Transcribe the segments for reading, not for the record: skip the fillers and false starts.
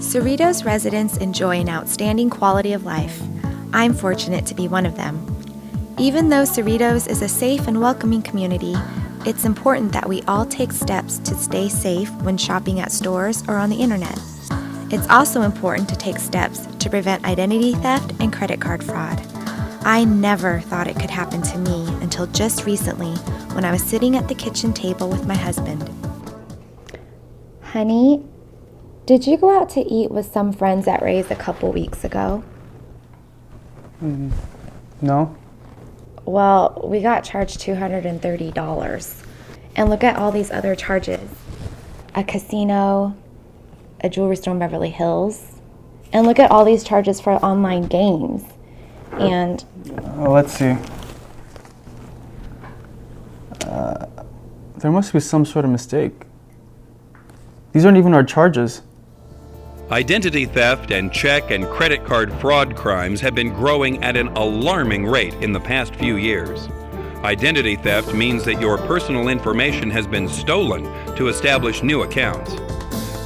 Cerritos residents enjoy an outstanding quality of life. I'm fortunate to be one of them. Even though Cerritos is a safe and welcoming community, it's important that we all take steps to stay safe when shopping at stores or on the internet. It's also important to take steps to prevent identity theft and credit card fraud. I never thought it could happen to me until just recently when I was sitting at the kitchen table with my husband. Honey, did you go out to eat with some friends at Ray's a couple weeks ago? No. Well, we got charged $230. And look at all these other charges. A casino, a jewelry store in Beverly Hills, and look at all these charges for online games. And let's see. There must be some sort of mistake. These aren't even our charges. Identity theft and check and credit card fraud crimes have been growing at an alarming rate in the past few years. Identity theft means that your personal information has been stolen to establish new accounts.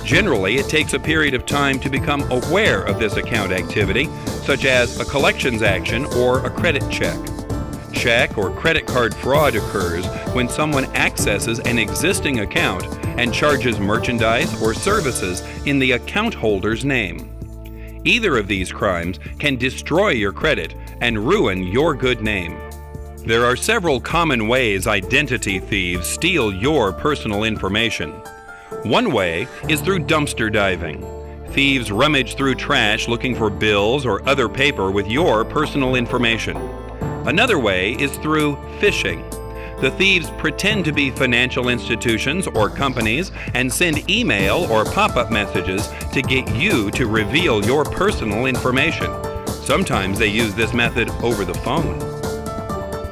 Generally, it takes a period of time to become aware of this account activity, such as a collections action or a credit check. Check or credit card fraud occurs when someone accesses an existing account and charges merchandise or services in the account holder's name. Either of these crimes can destroy your credit and ruin your good name. There are several common ways identity thieves steal your personal information. One way is through dumpster diving. Thieves rummage through trash looking for bills or other paper with your personal information. Another way is through phishing. The thieves pretend to be financial institutions or companies and send email or pop-up messages to get you to reveal your personal information. Sometimes they use this method over the phone.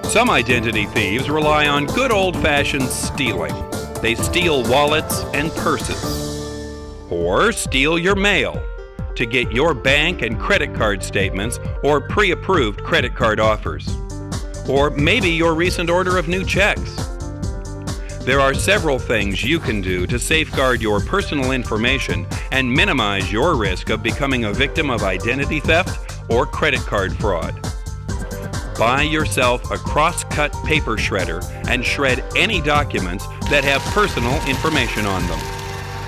Some identity thieves rely on good old-fashioned stealing. They steal wallets and purses. Or steal your mail to get your bank and credit card statements or pre-approved credit card offers. Or maybe your recent order of new checks. There are several things you can do to safeguard your personal information and minimize your risk of becoming a victim of identity theft or credit card fraud. Buy yourself a cross-cut paper shredder and shred any documents that have personal information on them.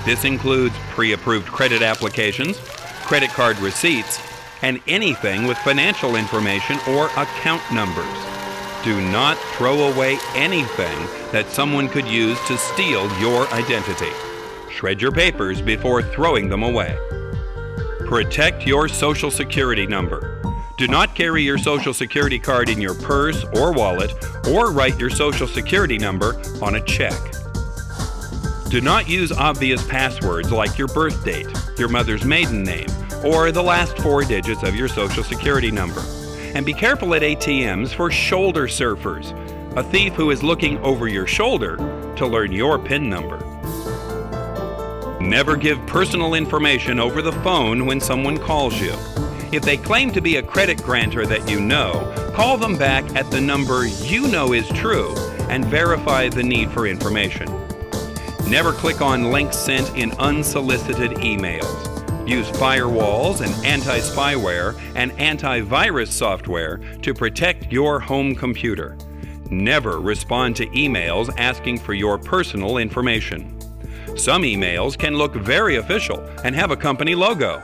This includes pre-approved credit applications, credit card receipts, and anything with financial information or account numbers. Do not throw away anything that someone could use to steal your identity. Shred your papers before throwing them away. Protect your Social Security number. Do not carry your Social Security card in your purse or wallet, or write your Social Security number on a check. Do not use obvious passwords like your birth date, your mother's maiden name, or the last 4 digits of your Social Security number. And be careful at ATMs for shoulder surfers, a thief who is looking over your shoulder to learn your PIN number. Never give personal information over the phone when someone calls you. If they claim to be a credit grantor that you know, call them back at the number you know is true and verify the need for information. Never click on links sent in unsolicited emails. Use firewalls and anti-spyware and antivirus software to protect your home computer. Never respond to emails asking for your personal information. Some emails can look very official and have a company logo.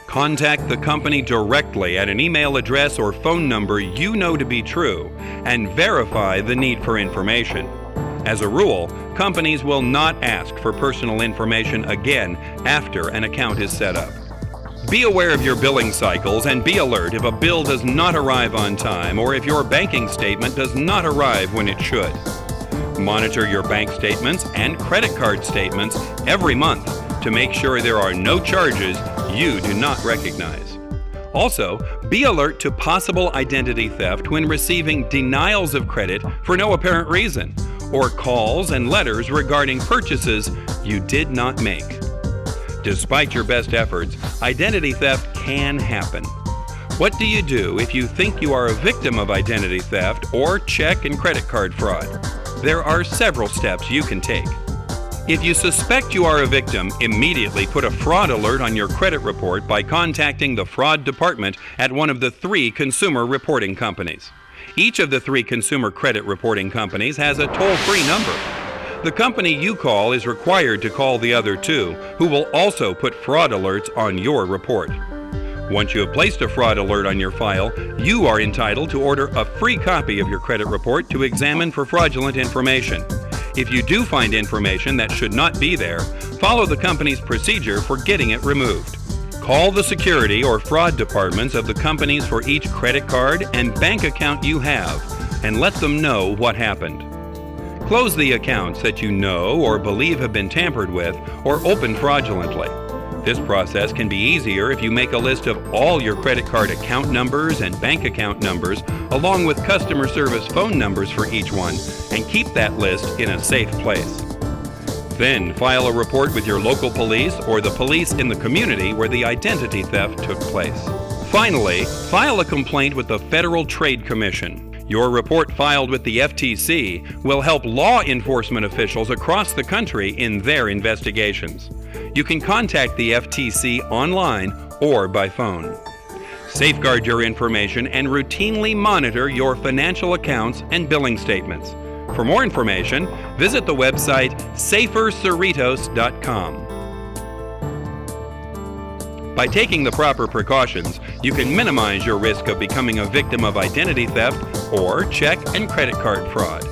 Contact the company directly at an email address or phone number you know to be true and verify the need for information. As a rule, companies will not ask for personal information again after an account is set up. Be aware of your billing cycles and be alert if a bill does not arrive on time or if your banking statement does not arrive when it should. Monitor your bank statements and credit card statements every month to make sure there are no charges you do not recognize. Also, be alert to possible identity theft when receiving denials of credit for no apparent reason, or calls and letters regarding purchases you did not make. Despite your best efforts, identity theft can happen. What do you do if you think you are a victim of identity theft or check and credit card fraud? There are several steps you can take. If you suspect you are a victim, immediately put a fraud alert on your credit report by contacting the fraud department at one of the 3 consumer reporting companies. Each of the 3 consumer credit reporting companies has a toll-free number. The company you call is required to call the other 2, who will also put fraud alerts on your report. Once you have placed a fraud alert on your file, you are entitled to order a free copy of your credit report to examine for fraudulent information. If you do find information that should not be there, follow the company's procedure for getting it removed. Call the security or fraud departments of the companies for each credit card and bank account you have, and let them know what happened. Close the accounts that you know or believe have been tampered with or opened fraudulently. This process can be easier if you make a list of all your credit card account numbers and bank account numbers, along with customer service phone numbers for each one, and keep that list in a safe place. Then file a report with your local police or the police in the community where the identity theft took place. Finally, file a complaint with the Federal Trade Commission. Your report filed with the FTC will help law enforcement officials across the country in their investigations. You can contact the FTC online or by phone. Safeguard your information and routinely monitor your financial accounts and billing statements. For more information, visit the website safercerritos.com. By taking the proper precautions, you can minimize your risk of becoming a victim of identity theft or check and credit card fraud.